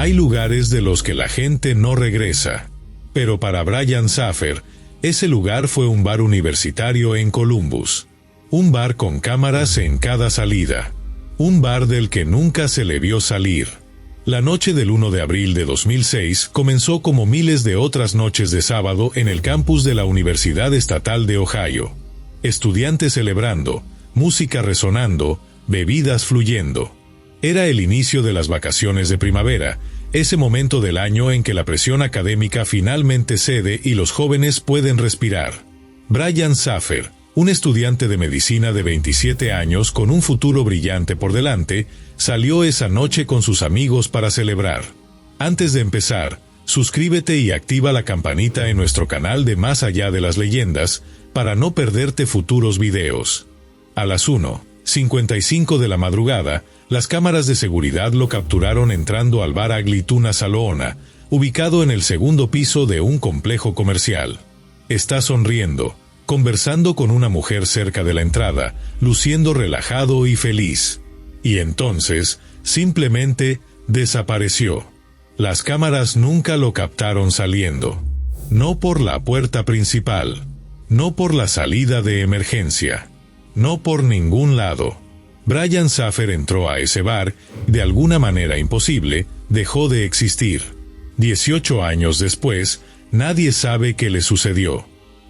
Hay lugares de los que la gente no regresa. Pero para Brian Saffer, ese lugar fue un bar universitario en Columbus. Un bar con cámaras en cada salida. Un bar del que nunca se le vio salir. La noche del 1 de abril de 2006 comenzó como miles de otras noches de sábado en el campus de la Universidad Estatal de Ohio. Estudiantes celebrando, música resonando, bebidas fluyendo. Era el inicio de las vacaciones de primavera, ese momento del año en que la presión académica finalmente cede y los jóvenes pueden respirar. Brian Saffer, un estudiante de medicina de 27 años con un futuro brillante por delante, salió esa noche con sus amigos para celebrar. Antes de empezar, suscríbete y activa la campanita en nuestro canal de Más Allá de las Leyendas para no perderte futuros videos. A las 1:55 de la madrugada, las cámaras de seguridad lo capturaron entrando al bar Aglituna Saloona, ubicado en el segundo piso de un complejo comercial. Está sonriendo, conversando con una mujer cerca de la entrada, luciendo relajado y feliz. Y entonces, simplemente, desapareció. Las cámaras nunca lo captaron saliendo. No por la puerta principal. No por la salida de emergencia. No por ningún lado. Brian Saffer entró a ese bar, de alguna manera imposible, dejó de existir. 18 años después, nadie sabe qué le sucedió.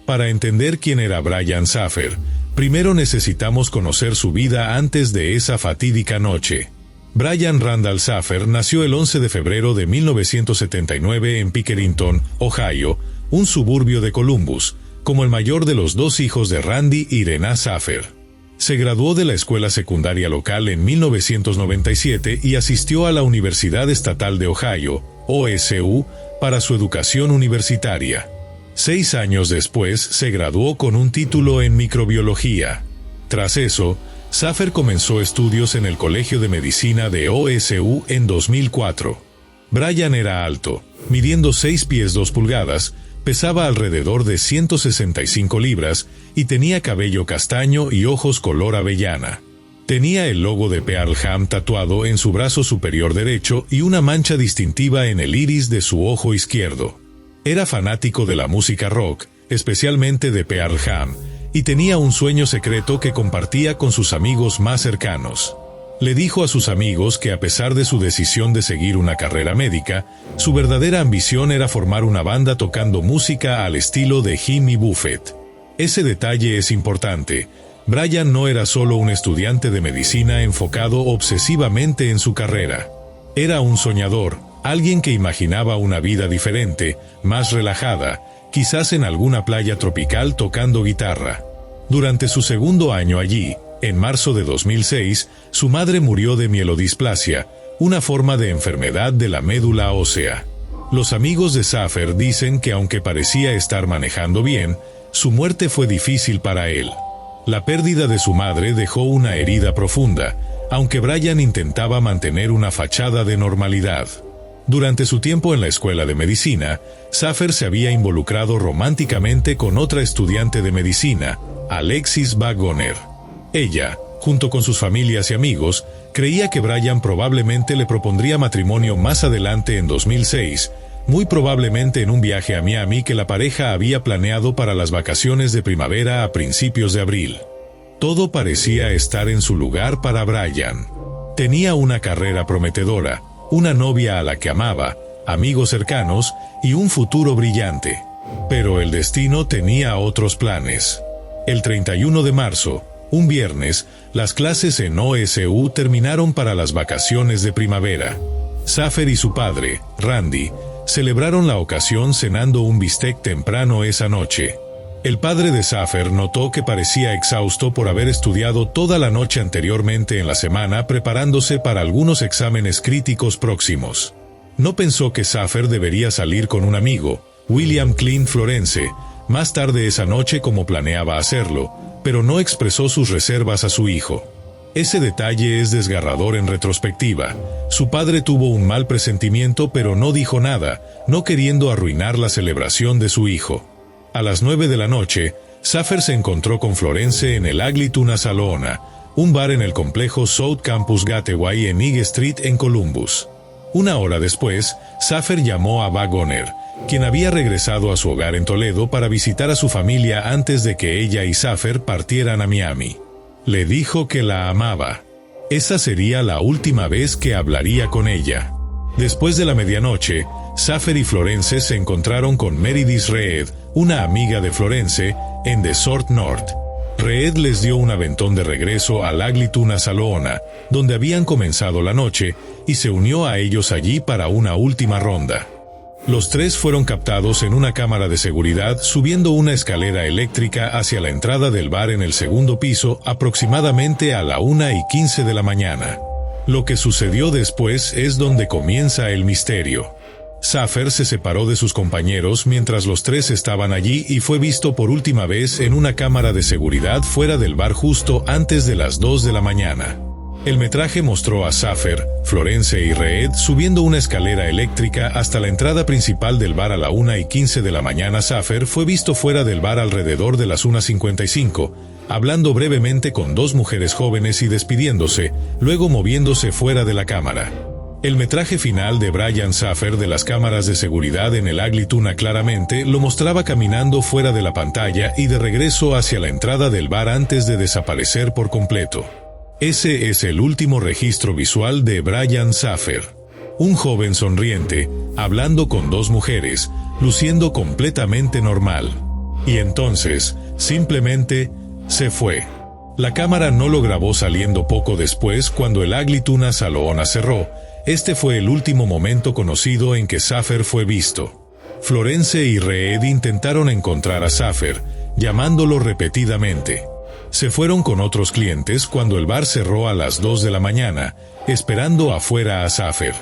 Para entender quién era Brian Saffer, primero necesitamos conocer su vida antes de esa fatídica noche. Brian Randall Saffer nació el 11 de febrero de 1979 en Pickerington, Ohio, un suburbio de Columbus, como el mayor de los dos hijos de Randy y Rena Saffer. Se graduó de la escuela secundaria local en 1997 y asistió a la Universidad Estatal de Ohio, OSU, para su educación universitaria. 6 años después se graduó con un título en microbiología. Tras eso, Saffer comenzó estudios en el Colegio de Medicina de OSU en 2004. Brian era alto, midiendo 6 pies 2 pulgadas, pesaba alrededor de 165 libras y tenía cabello castaño y ojos color avellana. Tenía el logo de Pearl Jam tatuado en su brazo superior derecho y una mancha distintiva en el iris de su ojo izquierdo. Era fanático de la música rock, especialmente de Pearl Jam, y tenía un sueño secreto que compartía con sus amigos más cercanos. Le dijo a sus amigos que a pesar de su decisión de seguir una carrera médica, su verdadera ambición era formar una banda tocando música al estilo de Jimmy Buffett. Ese detalle es importante. Brian no era solo un estudiante de medicina enfocado obsesivamente en su carrera. Era un soñador, alguien que imaginaba una vida diferente, más relajada, quizás en alguna playa tropical tocando guitarra. Durante su segundo año allí, en marzo de 2006, su madre murió de mielodisplasia, una forma de enfermedad de la médula ósea. Los amigos de Saffer dicen que aunque parecía estar manejando bien, su muerte fue difícil para él. La pérdida de su madre dejó una herida profunda, aunque Brian intentaba mantener una fachada de normalidad. Durante su tiempo en la escuela de medicina, Saffer se había involucrado románticamente con otra estudiante de medicina, Alexis Waggoner. Ella, junto con sus familias y amigos, creía que Brian probablemente le propondría matrimonio más adelante en 2006, muy probablemente en un viaje a Miami que la pareja había planeado para las vacaciones de primavera a principios de abril. Todo parecía estar en su lugar para Brian. Tenía una carrera prometedora, una novia a la que amaba, amigos cercanos y un futuro brillante. Pero el destino tenía otros planes. El 31 de marzo, un viernes, las clases en OSU terminaron para las vacaciones de primavera. Saffer y su padre, Randy, celebraron la ocasión cenando un bistec temprano esa noche. El padre de Saffer notó que parecía exhausto por haber estudiado toda la noche anteriormente en la semana preparándose para algunos exámenes críticos próximos. No pensó que Saffer debería salir con un amigo, William Clint Florence, más tarde esa noche como planeaba hacerlo, pero no expresó sus reservas a su hijo. Ese detalle es desgarrador en retrospectiva. Su padre tuvo un mal presentimiento pero no dijo nada, no queriendo arruinar la celebración de su hijo. A las 9 de la noche, Saffer se encontró con Florence en el Aglituna Saloona, un bar en el complejo South Campus Gateway en High Street en Columbus. Una hora después, Safer llamó a Wagoner, quien había regresado a su hogar en Toledo para visitar a su familia antes de que ella y Safer partieran a Miami. Le dijo que la amaba. Esa sería la última vez que hablaría con ella. Después de la medianoche, Safer y Florence se encontraron con Meredith Reed, una amiga de Florence, en The Sort North. Reed les dio un aventón de regreso al Ugly Tuna Saloona, donde habían comenzado la noche, y se unió a ellos allí para una última ronda. Los tres fueron captados en una cámara de seguridad subiendo una escalera eléctrica hacia la entrada del bar en el segundo piso aproximadamente a la 1:15 de la mañana. Lo que sucedió después es donde comienza el misterio. Safer se separó de sus compañeros mientras los tres estaban allí y fue visto por última vez en una cámara de seguridad fuera del bar justo antes de las 2 de la mañana. El metraje mostró a Safer, Florence y Reed subiendo una escalera eléctrica hasta la entrada principal del bar a la 1:15 de la mañana. Safer fue visto fuera del bar alrededor de las 1:55, hablando brevemente con dos mujeres jóvenes y despidiéndose, luego moviéndose fuera de la cámara. El metraje final de Brian Safer de las cámaras de seguridad en el Ugly Tuna claramente lo mostraba caminando fuera de la pantalla y de regreso hacia la entrada del bar antes de desaparecer por completo. Ese es el último registro visual de Brian Safer. Un joven sonriente, hablando con dos mujeres, luciendo completamente normal. Y entonces, simplemente, se fue. La cámara no lo grabó saliendo poco después cuando el Ugly Tuna Saloona cerró. Este fue el último momento conocido en que Safer fue visto. Florence y Reed intentaron encontrar a Safer, llamándolo repetidamente. Se fueron con otros clientes cuando el bar cerró a las 2 de la mañana, esperando afuera a Safer.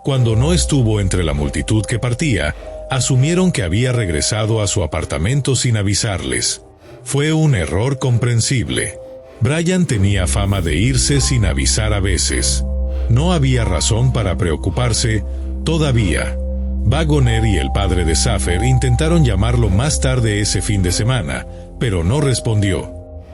Cuando no estuvo entre la multitud que partía, asumieron que había regresado a su apartamento sin avisarles. Fue un error comprensible. Brian tenía fama de irse sin avisar a veces. No había razón para preocuparse, todavía. Wagoner y el padre de Safer intentaron llamarlo más tarde ese fin de semana, pero no respondió.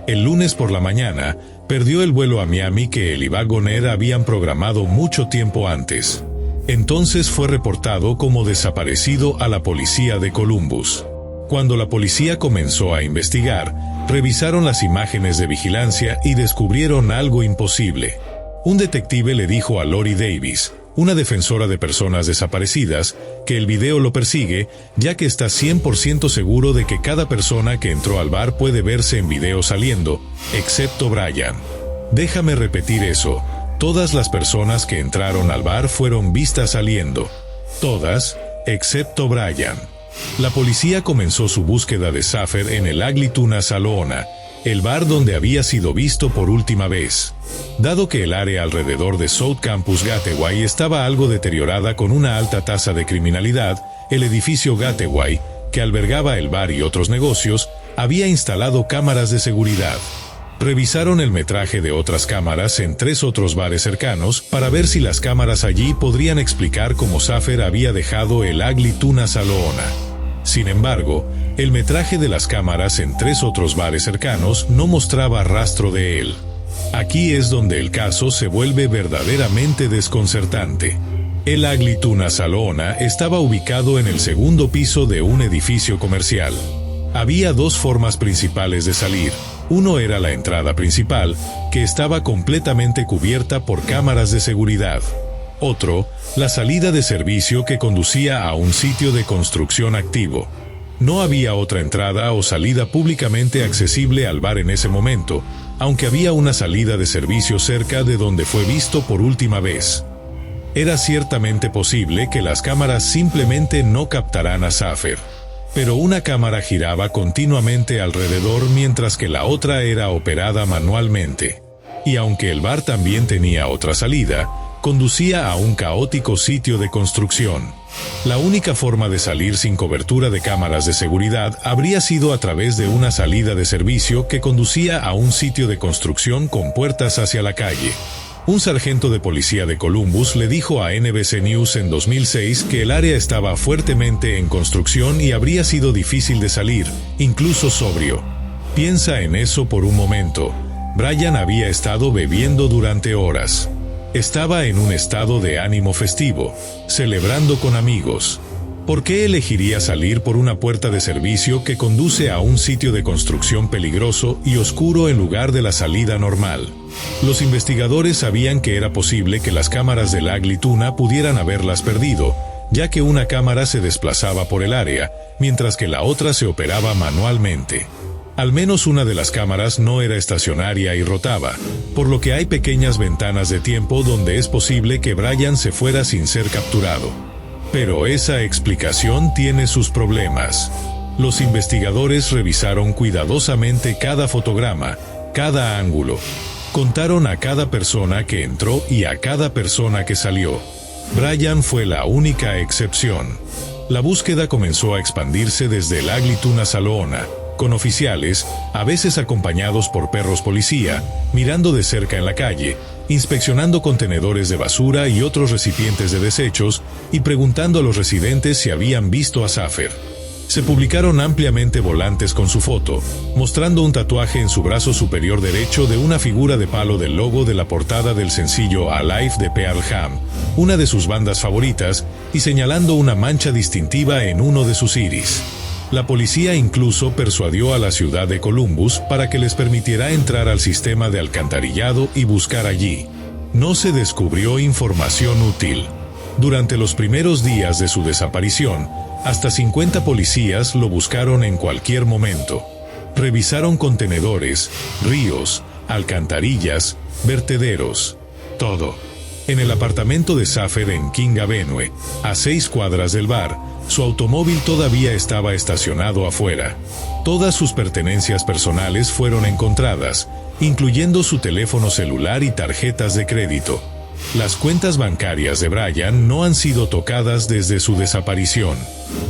El lunes por la mañana, perdió el vuelo a Miami que él y Wagoner habían programado mucho tiempo antes. Entonces fue reportado como desaparecido a la policía de Columbus. Cuando la policía comenzó a investigar, revisaron las imágenes de vigilancia y descubrieron algo imposible. Un detective le dijo a Lori Davis, una defensora de personas desaparecidas, que el video lo persigue, ya que está 100% seguro de que cada persona que entró al bar puede verse en video saliendo, excepto Brian. Déjame repetir eso. Todas las personas que entraron al bar fueron vistas saliendo. Todas, excepto Brian. La policía comenzó su búsqueda de Safer en el Ugly Tuna Saloona, el bar donde había sido visto por última vez. Dado que el área alrededor de South Campus Gateway estaba algo deteriorada con una alta tasa de criminalidad, el edificio Gateway, que albergaba el bar y otros negocios, había instalado cámaras de seguridad. Revisaron el metraje de otras cámaras en 3 otros bares cercanos para ver si las cámaras allí podrían explicar cómo Safer había dejado el Ugly Tuna Saloona. Sin embargo, el metraje de las cámaras en 3 otros bares cercanos no mostraba rastro de él. Aquí es donde el caso se vuelve verdaderamente desconcertante. El Ugly Tuna Saloona estaba ubicado en el segundo piso de un edificio comercial. Había 2 formas principales de salir. Uno era la entrada principal, que estaba completamente cubierta por cámaras de seguridad. Otro, la salida de servicio que conducía a un sitio de construcción activo. No había otra entrada o salida públicamente accesible al bar en ese momento, aunque había una salida de servicio cerca de donde fue visto por última vez. Era ciertamente posible que las cámaras simplemente no captaran a Safer. Pero una cámara giraba continuamente alrededor mientras que la otra era operada manualmente. Y aunque el bar también tenía otra salida, conducía a un caótico sitio de construcción. La única forma de salir sin cobertura de cámaras de seguridad habría sido a través de una salida de servicio que conducía a un sitio de construcción con puertas hacia la calle. Un sargento de policía de Columbus le dijo a NBC News en 2006 que el área estaba fuertemente en construcción y habría sido difícil de salir, incluso sobrio. Piensa en eso por un momento. Brian había estado bebiendo durante horas. Estaba en un estado de ánimo festivo, celebrando con amigos. ¿Por qué elegiría salir por una puerta de servicio que conduce a un sitio de construcción peligroso y oscuro en lugar de la salida normal? Los investigadores sabían que era posible que las cámaras del Ugly Tuna pudieran haberlas perdido, ya que una cámara se desplazaba por el área, mientras que la otra se operaba manualmente. Al menos una de las cámaras no era estacionaria y rotaba, por lo que hay pequeñas ventanas de tiempo donde es posible que Brian se fuera sin ser capturado. Pero esa explicación tiene sus problemas. Los investigadores revisaron cuidadosamente cada fotograma, cada ángulo. Contaron a cada persona que entró y a cada persona que salió. Brian fue la única excepción. La búsqueda comenzó a expandirse desde el Ugly Tuna Saloona, con oficiales, a veces acompañados por perros policía, mirando de cerca en la calle, inspeccionando contenedores de basura y otros recipientes de desechos, y preguntando a los residentes si habían visto a Saffer. Se publicaron ampliamente volantes con su foto, mostrando un tatuaje en su brazo superior derecho de una figura de palo del logo de la portada del sencillo Alive de Pearl Jam, una de sus bandas favoritas, y señalando una mancha distintiva en uno de sus iris. La policía incluso persuadió a la ciudad de Columbus para que les permitiera entrar al sistema de alcantarillado y buscar allí. No se descubrió información útil. Durante los primeros días de su desaparición, hasta 50 policías lo buscaron en cualquier momento. Revisaron contenedores, ríos, alcantarillas, vertederos, todo. En el apartamento de Saffer en King Avenue, a 6 cuadras del bar, su automóvil todavía estaba estacionado afuera. Todas sus pertenencias personales fueron encontradas, incluyendo su teléfono celular y tarjetas de crédito. Las cuentas bancarias de Brian no han sido tocadas desde su desaparición.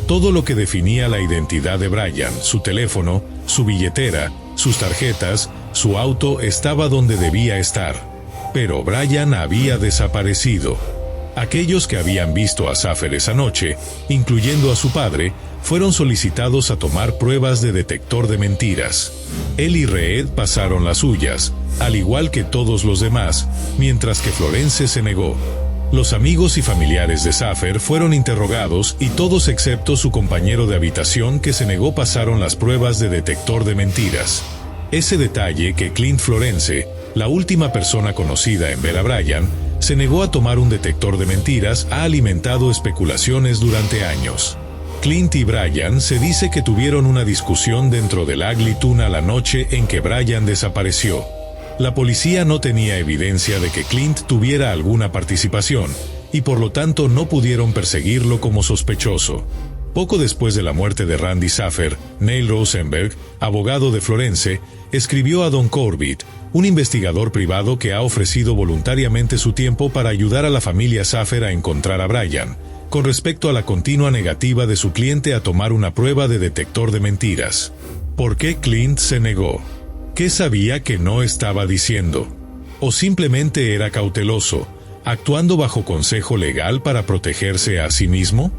Todo lo que definía la identidad de Brian, su teléfono, su billetera, sus tarjetas, su auto, estaba donde debía estar. Pero Brian había desaparecido. Aquellos que habían visto a Saffer esa noche, incluyendo a su padre, fueron solicitados a tomar pruebas de detector de mentiras. Él y Reed pasaron las suyas, al igual que todos los demás, mientras que Florence se negó. Los amigos y familiares de Saffer fueron interrogados y todos excepto su compañero de habitación que se negó pasaron las pruebas de detector de mentiras. Ese detalle que Clint Florence, la última persona conocida en ver a Brian, se negó a tomar un detector de mentiras, ha alimentado especulaciones durante años. Clint y Brian se dice que tuvieron una discusión dentro del Ugly Tuna la noche en que Brian desapareció. La policía no tenía evidencia de que Clint tuviera alguna participación, y por lo tanto no pudieron perseguirlo como sospechoso. Poco después de la muerte de Randy Saffer, Neil Rosenberg, abogado de Florence, escribió a Don Corbett, un investigador privado que ha ofrecido voluntariamente su tiempo para ayudar a la familia Saffer a encontrar a Brian, con respecto a la continua negativa de su cliente a tomar una prueba de detector de mentiras. ¿Por qué Clint se negó? ¿Qué sabía que no estaba diciendo? ¿O simplemente era cauteloso, actuando bajo consejo legal para protegerse a sí mismo?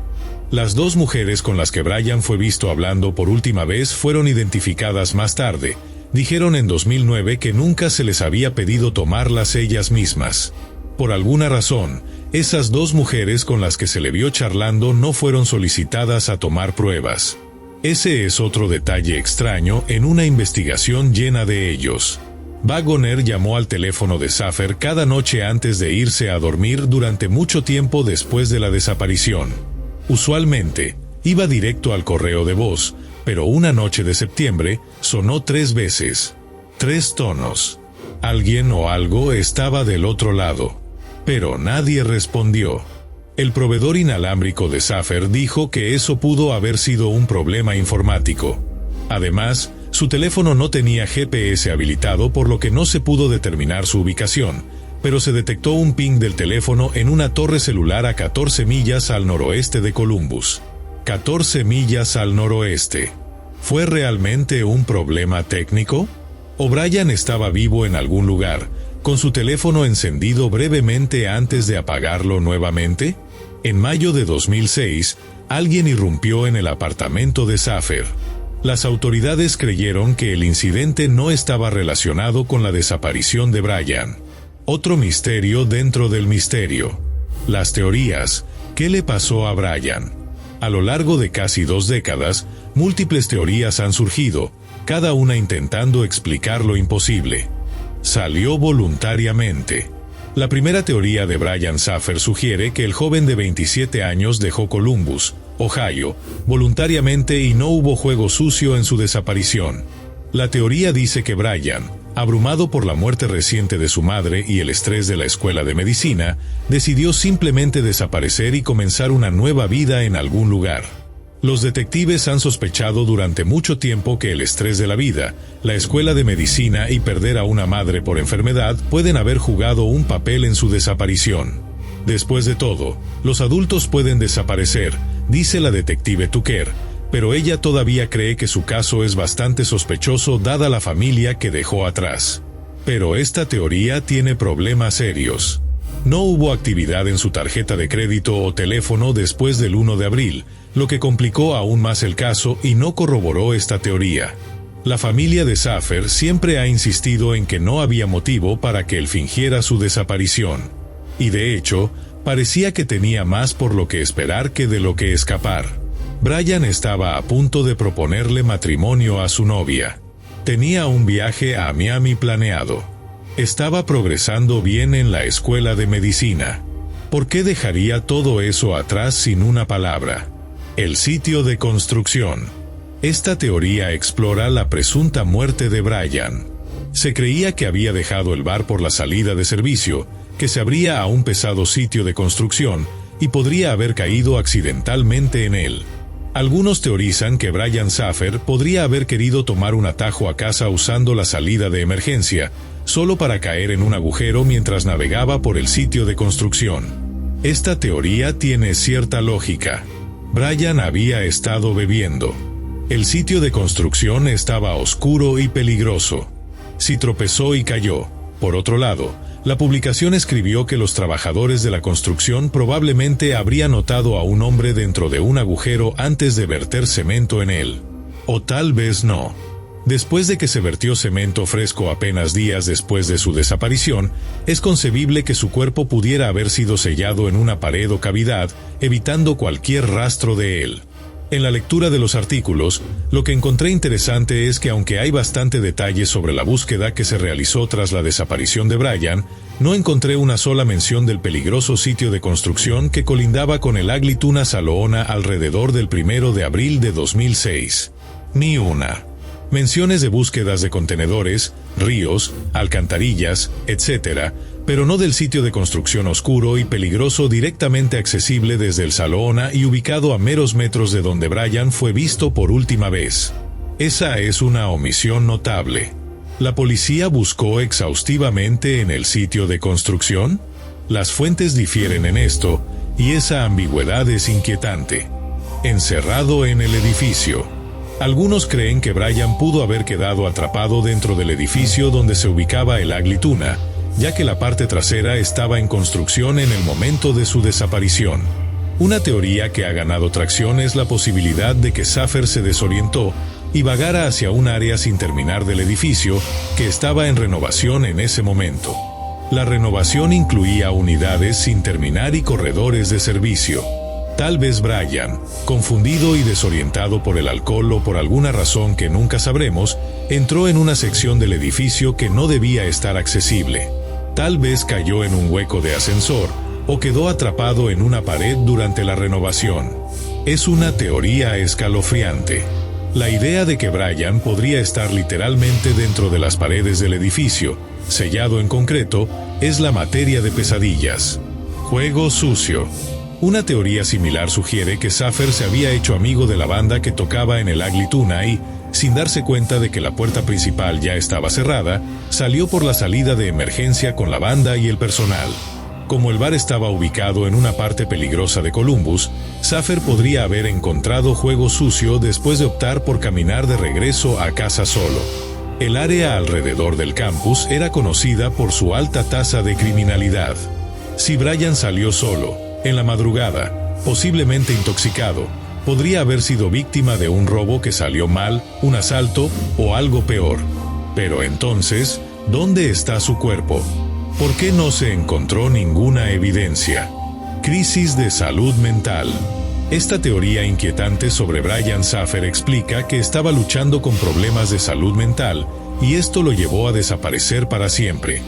Las dos mujeres con las que Brian fue visto hablando por última vez fueron identificadas más tarde. Dijeron en 2009 que nunca se les había pedido tomarlas ellas mismas. Por alguna razón, esas dos mujeres con las que se le vio charlando no fueron solicitadas a tomar pruebas. Ese es otro detalle extraño en una investigación llena de ellos. Wagoner llamó al teléfono de Saffer cada noche antes de irse a dormir durante mucho tiempo después de la desaparición. Usualmente, iba directo al correo de voz, pero una noche de septiembre sonó 3 veces. 3 tonos. Alguien o algo estaba del otro lado. Pero nadie respondió. El proveedor inalámbrico de Saffer dijo que eso pudo haber sido un problema informático. Además, su teléfono no tenía GPS habilitado, por lo que no se pudo determinar su ubicación, pero se detectó un ping del teléfono en una torre celular a 14 millas al noroeste de Columbus. 14 millas al noroeste. ¿Fue realmente un problema técnico? ¿O Brian estaba vivo en algún lugar, con su teléfono encendido brevemente antes de apagarlo nuevamente? En mayo de 2006, alguien irrumpió en el apartamento de Saffer. Las autoridades creyeron que el incidente no estaba relacionado con la desaparición de Brian. Otro misterio dentro del misterio. Las teorías. ¿Qué le pasó a Brian? A lo largo de casi 2 décadas, múltiples teorías han surgido, cada una intentando explicar lo imposible. Salió voluntariamente. La primera teoría de Brian Saffer sugiere que el joven de 27 años dejó Columbus, Ohio, voluntariamente y no hubo juego sucio en su desaparición. La teoría dice que Brian, abrumado por la muerte reciente de su madre y el estrés de la escuela de medicina, decidió simplemente desaparecer y comenzar una nueva vida en algún lugar. Los detectives han sospechado durante mucho tiempo que el estrés de la vida, la escuela de medicina y perder a una madre por enfermedad pueden haber jugado un papel en su desaparición. Después de todo, los adultos pueden desaparecer, dice la detective Tucker, pero ella todavía cree que su caso es bastante sospechoso dada la familia que dejó atrás. Pero esta teoría tiene problemas serios. No hubo actividad en su tarjeta de crédito o teléfono después del 1 de abril, lo que complicó aún más el caso y no corroboró esta teoría. La familia de Saffer siempre ha insistido en que no había motivo para que él fingiera su desaparición. Y de hecho, parecía que tenía más por lo que esperar que de lo que escapar. Brian estaba a punto de proponerle matrimonio a su novia. Tenía un viaje a Miami planeado. Estaba progresando bien en la escuela de medicina. ¿Por qué dejaría todo eso atrás sin una palabra? El sitio de construcción. Esta teoría explora la presunta muerte de Brian. Se creía que había dejado el bar por la salida de servicio, que se abría a un pesado sitio de construcción y podría haber caído accidentalmente en él. Algunos teorizan que Brian Saffer podría haber querido tomar un atajo a casa usando la salida de emergencia, solo para caer en un agujero mientras navegaba por el sitio de construcción. Esta teoría tiene cierta lógica. Brian había estado bebiendo. El sitio de construcción estaba oscuro y peligroso. Si tropezó y cayó. Por otro lado, la publicación escribió que los trabajadores de la construcción probablemente habrían notado a un hombre dentro de un agujero antes de verter cemento en él. O tal vez no. Después de que se vertió cemento fresco apenas días después de su desaparición, es concebible que su cuerpo pudiera haber sido sellado en una pared o cavidad, evitando cualquier rastro de él. En la lectura de los artículos, lo que encontré interesante es que aunque hay bastante detalle sobre la búsqueda que se realizó tras la desaparición de Brian, no encontré una sola mención del peligroso sitio de construcción que colindaba con el Aglituna Saloona alrededor del 1 de abril de 2006. Ni una. Menciones de búsquedas de contenedores, ríos, alcantarillas, etc., pero no del sitio de construcción oscuro y peligroso directamente accesible desde el Saloona y ubicado a meros metros de donde Brian fue visto por última vez. Esa es una omisión notable. ¿La policía buscó exhaustivamente en el sitio de construcción? Las fuentes difieren en esto, y esa ambigüedad es inquietante. Encerrado en el edificio. Algunos creen que Brian pudo haber quedado atrapado dentro del edificio donde se ubicaba el Aglituna, ya que la parte trasera estaba en construcción en el momento de su desaparición. Una teoría que ha ganado tracción es la posibilidad de que Saffer se desorientó y vagara hacia un área sin terminar del edificio que estaba en renovación en ese momento. La renovación incluía unidades sin terminar y corredores de servicio. Tal vez Brian, confundido y desorientado por el alcohol o por alguna razón que nunca sabremos, entró en una sección del edificio que no debía estar accesible. Tal vez cayó en un hueco de ascensor o quedó atrapado en una pared durante la renovación. Es una teoría escalofriante. La idea de que Brian podría estar literalmente dentro de las paredes del edificio, sellado en concreto, es la materia de pesadillas. Juego sucio. Una teoría similar sugiere que Saffer se había hecho amigo de la banda que tocaba en el Aglituna y, sin darse cuenta de que la puerta principal ya estaba cerrada, salió por la salida de emergencia con la banda y el personal. Como el bar estaba ubicado en una parte peligrosa de Columbus, Saffer podría haber encontrado juego sucio después de optar por caminar de regreso a casa solo. El área alrededor del campus era conocida por su alta tasa de criminalidad. Si Brian salió solo, en la madrugada, posiblemente intoxicado, podría haber sido víctima de un robo que salió mal, un asalto o algo peor. Pero entonces, ¿dónde está su cuerpo? ¿Por qué no se encontró ninguna evidencia? Crisis de salud mental. Esta teoría inquietante sobre Brian Saffer explica que estaba luchando con problemas de salud mental y esto lo llevó a desaparecer para siempre.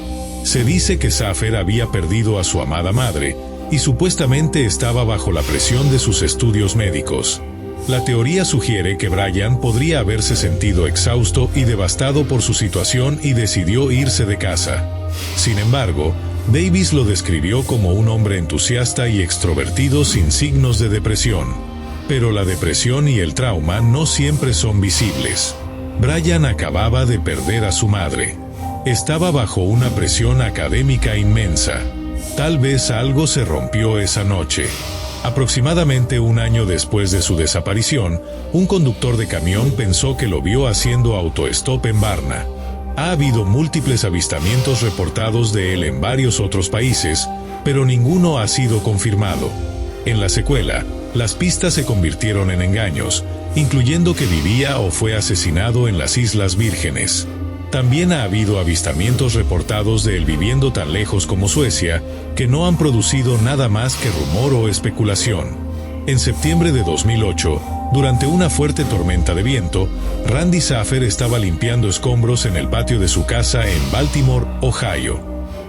Se dice que Saffer había perdido a su amada madre y supuestamente estaba bajo la presión de sus estudios médicos. La teoría sugiere que Brian podría haberse sentido exhausto y devastado por su situación y decidió irse de casa. Sin embargo, Davis lo describió como un hombre entusiasta y extrovertido sin signos de depresión. Pero la depresión y el trauma no siempre son visibles. Brian acababa de perder a su madre. Estaba bajo una presión académica inmensa. Tal vez algo se rompió esa noche. Aproximadamente un año después de su desaparición, un conductor de camión pensó que lo vio haciendo autostop en Varna. Ha habido múltiples avistamientos reportados de él en varios otros países, pero ninguno ha sido confirmado. En la secuela, las pistas se convirtieron en engaños, incluyendo que vivía o fue asesinado en las Islas Vírgenes. También ha habido avistamientos reportados de él viviendo tan lejos como Suecia, que no han producido nada más que rumor o especulación. En septiembre de 2008, durante una fuerte tormenta de viento, Randy Saffer estaba limpiando escombros en el patio de su casa en Baltimore, Ohio.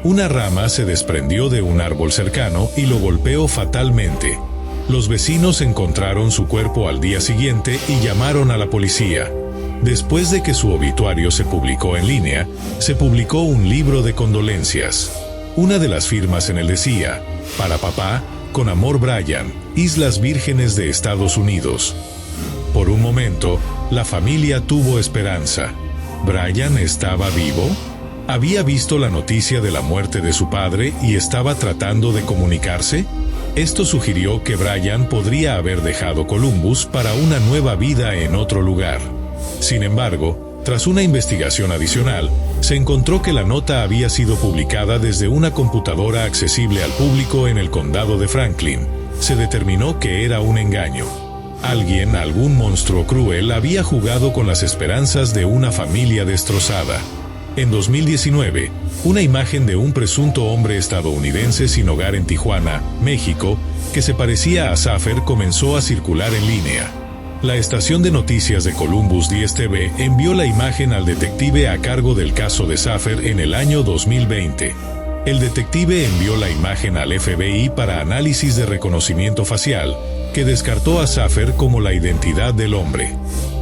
Una rama se desprendió de un árbol cercano y lo golpeó fatalmente. Los vecinos encontraron su cuerpo al día siguiente y llamaron a la policía. Después de que su obituario se publicó en línea, se publicó un libro de condolencias. Una de las firmas en él decía: "Para papá, con amor Brian, Islas Vírgenes de Estados Unidos". Por un momento, la familia tuvo esperanza. ¿Brian estaba vivo? ¿Había visto la noticia de la muerte de su padre y estaba tratando de comunicarse? Esto sugirió que Brian podría haber dejado Columbus para una nueva vida en otro lugar. Sin embargo, tras una investigación adicional, se encontró que la nota había sido publicada desde una computadora accesible al público en el condado de Franklin. Se determinó que era un engaño. Algún monstruo cruel había jugado con las esperanzas de una familia destrozada. En 2019, una imagen de un presunto hombre estadounidense sin hogar en Tijuana, México, que se parecía a Saffer comenzó a circular en línea. La estación de noticias de Columbus DSTV envió la imagen al detective a cargo del caso de Saffer en el año 2020. El detective envió la imagen al FBI para análisis de reconocimiento facial, que descartó a Saffer como la identidad del hombre.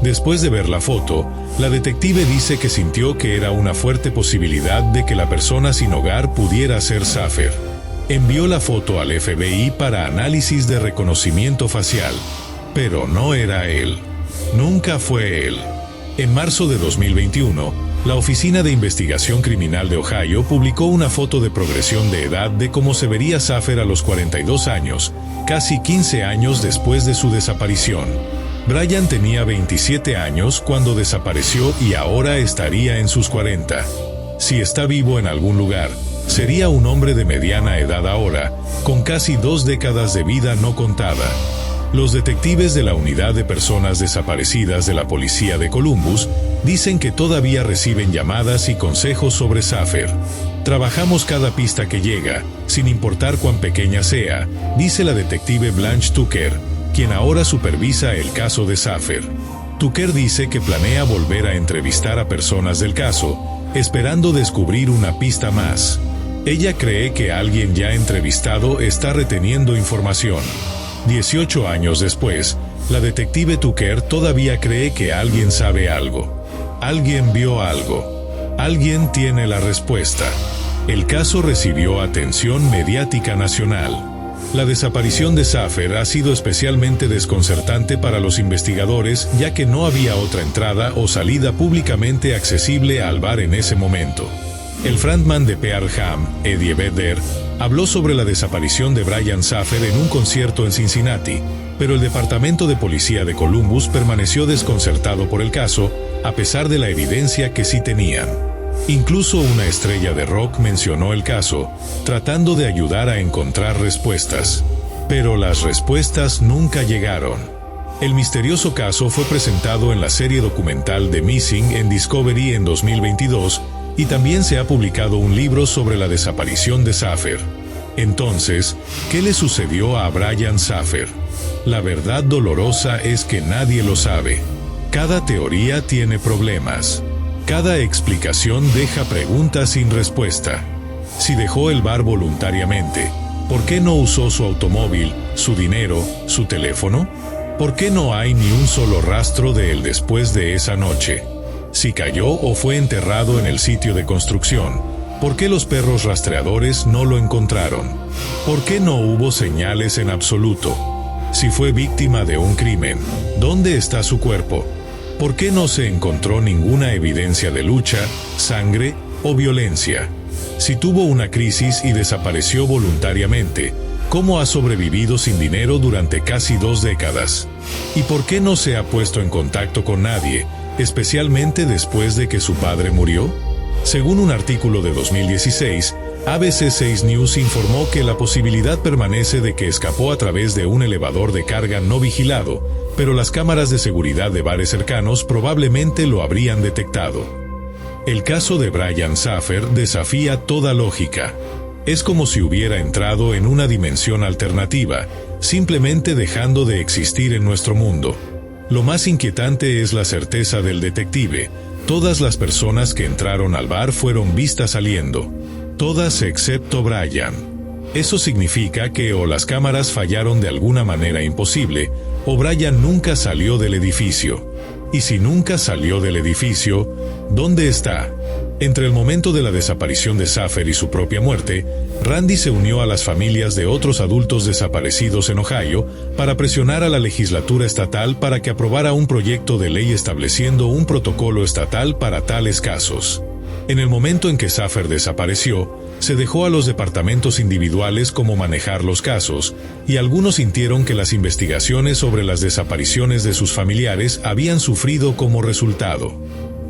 Después de ver la foto, la detective dice que sintió que era una fuerte posibilidad de que la persona sin hogar pudiera ser Saffer. Envió la foto al FBI para análisis de reconocimiento facial. Pero no era él. Nunca fue él. En marzo de 2021, la Oficina de Investigación Criminal de Ohio publicó una foto de progresión de edad de cómo se vería Saffer a los 42 años, casi 15 años después de su desaparición. Brian tenía 27 años cuando desapareció y ahora estaría en sus 40. Si está vivo en algún lugar, sería un hombre de mediana edad ahora, con casi 2 décadas de vida no contada. Los detectives de la Unidad de Personas Desaparecidas de la Policía de Columbus dicen que todavía reciben llamadas y consejos sobre Saffer. Trabajamos cada pista que llega, sin importar cuán pequeña sea, dice la detective Blanche Tucker, quien ahora supervisa el caso de Saffer. Tucker dice que planea volver a entrevistar a personas del caso, esperando descubrir una pista más. Ella cree que alguien ya entrevistado está reteniendo información. 18 años después, la detective Tucker todavía cree que alguien sabe algo. Alguien vio algo. Alguien tiene la respuesta. El caso recibió atención mediática nacional. La desaparición de Saffer ha sido especialmente desconcertante para los investigadores, ya que no había otra entrada o salida públicamente accesible al bar en ese momento. El frontman de Pearl Jam, Eddie Vedder, habló sobre la desaparición de Brian Saffer en un concierto en Cincinnati, pero el Departamento de Policía de Columbus permaneció desconcertado por el caso, a pesar de la evidencia que sí tenían. Incluso una estrella de rock mencionó el caso, tratando de ayudar a encontrar respuestas. Pero las respuestas nunca llegaron. El misterioso caso fue presentado en la serie documental The Missing en Discovery en 2022, Y también se ha publicado un libro sobre la desaparición de Saffer. Entonces, ¿qué le sucedió a Brian Saffer? La verdad dolorosa es que nadie lo sabe. Cada teoría tiene problemas. Cada explicación deja preguntas sin respuesta. Si dejó el bar voluntariamente, ¿por qué no usó su automóvil, su dinero, su teléfono? ¿Por qué no hay ni un solo rastro de él después de esa noche? Si cayó o fue enterrado en el sitio de construcción, ¿por qué los perros rastreadores no lo encontraron? ¿Por qué no hubo señales en absoluto? Si fue víctima de un crimen, ¿dónde está su cuerpo? ¿Por qué no se encontró ninguna evidencia de lucha, sangre o violencia? Si tuvo una crisis y desapareció voluntariamente, ¿cómo ha sobrevivido sin dinero durante casi 2 décadas? ¿Y por qué no se ha puesto en contacto con nadie, especialmente después de que su padre murió? Según un artículo de 2016, ABC 6 News informó que la posibilidad permanece de que escapó a través de un elevador de carga no vigilado, pero las cámaras de seguridad de bares cercanos probablemente lo habrían detectado. El caso de Brian Saffer desafía toda lógica. Es como si hubiera entrado en una dimensión alternativa, simplemente dejando de existir en nuestro mundo. Lo más inquietante es la certeza del detective. Todas las personas que entraron al bar fueron vistas saliendo. Todas excepto Brian. Eso significa que o las cámaras fallaron de alguna manera imposible, o Brian nunca salió del edificio. Y si nunca salió del edificio, ¿dónde está? Entre el momento de la desaparición de Saffer y su propia muerte, Randy se unió a las familias de otros adultos desaparecidos en Ohio para presionar a la legislatura estatal para que aprobara un proyecto de ley estableciendo un protocolo estatal para tales casos. En el momento en que Saffer desapareció, se dejó a los departamentos individuales cómo manejar los casos, y algunos sintieron que las investigaciones sobre las desapariciones de sus familiares habían sufrido como resultado.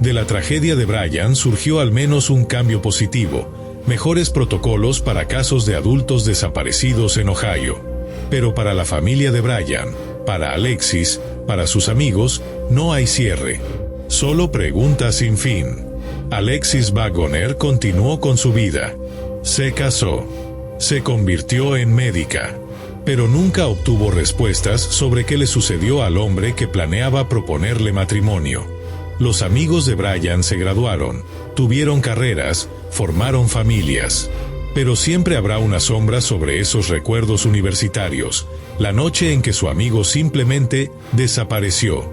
De la tragedia de Brian surgió al menos un cambio positivo, mejores protocolos para casos de adultos desaparecidos en Ohio. Pero para la familia de Brian, para Alexis, para sus amigos, no hay cierre. Solo preguntas sin fin. Alexis Wagoner continuó con su vida. Se casó. Se convirtió en médica. Pero nunca obtuvo respuestas sobre qué le sucedió al hombre que planeaba proponerle matrimonio. Los amigos de Brian se graduaron, tuvieron carreras, formaron familias. Pero siempre habrá una sombra sobre esos recuerdos universitarios, la noche en que su amigo simplemente desapareció.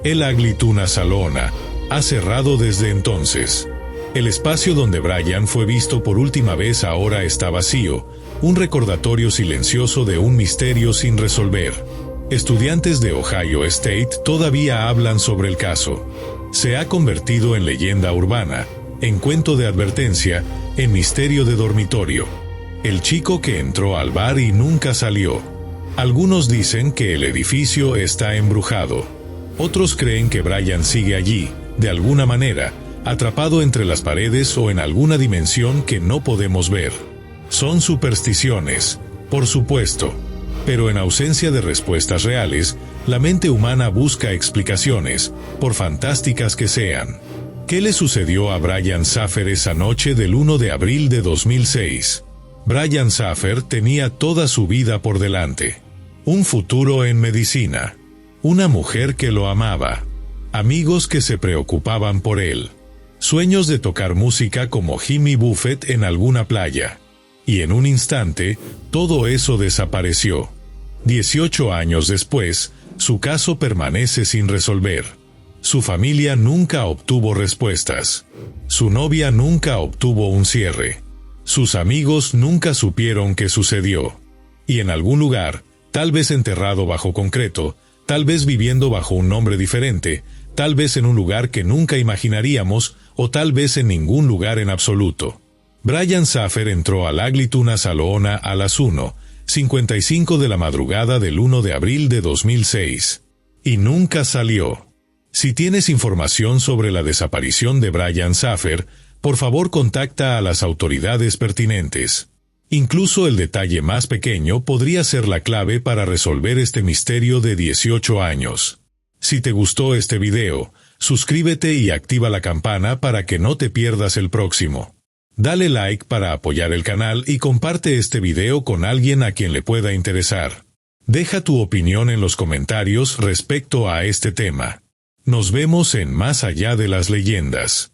El Aglituna Salona ha cerrado desde entonces. El espacio donde Brian fue visto por última vez ahora está vacío, un recordatorio silencioso de un misterio sin resolver. Estudiantes de Ohio State todavía hablan sobre el caso. Se ha convertido en leyenda urbana, en cuento de advertencia, en misterio de dormitorio. El chico que entró al bar y nunca salió. Algunos dicen que el edificio está embrujado. Otros creen que Brian sigue allí, de alguna manera, atrapado entre las paredes o en alguna dimensión que no podemos ver. Son supersticiones, por supuesto. Pero en ausencia de respuestas reales, la mente humana busca explicaciones, por fantásticas que sean. ¿Qué le sucedió a Brian Saffer esa noche del 1 de abril de 2006? Brian Saffer tenía toda su vida por delante. Un futuro en medicina. Una mujer que lo amaba. Amigos que se preocupaban por él. Sueños de tocar música como Jimmy Buffett en alguna playa. Y en un instante, todo eso desapareció. 18 años después, su caso permanece sin resolver. Su familia nunca obtuvo respuestas. Su novia nunca obtuvo un cierre. Sus amigos nunca supieron qué sucedió. Y en algún lugar, tal vez enterrado bajo concreto, tal vez viviendo bajo un nombre diferente, tal vez en un lugar que nunca imaginaríamos, o tal vez en ningún lugar en absoluto. Brian Saffer entró al Aglituna Salona a las 1:55 de la madrugada del 1 de abril de 2006. Y nunca salió. Si tienes información sobre la desaparición de Brian Saffer, por favor contacta a las autoridades pertinentes. Incluso el detalle más pequeño podría ser la clave para resolver este misterio de 18 años. Si te gustó este video, Suscríbete y activa la campana para que no te pierdas el próximo. Dale like para apoyar el canal y comparte este video con alguien a quien le pueda interesar. Deja tu opinión en los comentarios respecto a este tema. Nos vemos en Más allá de las leyendas.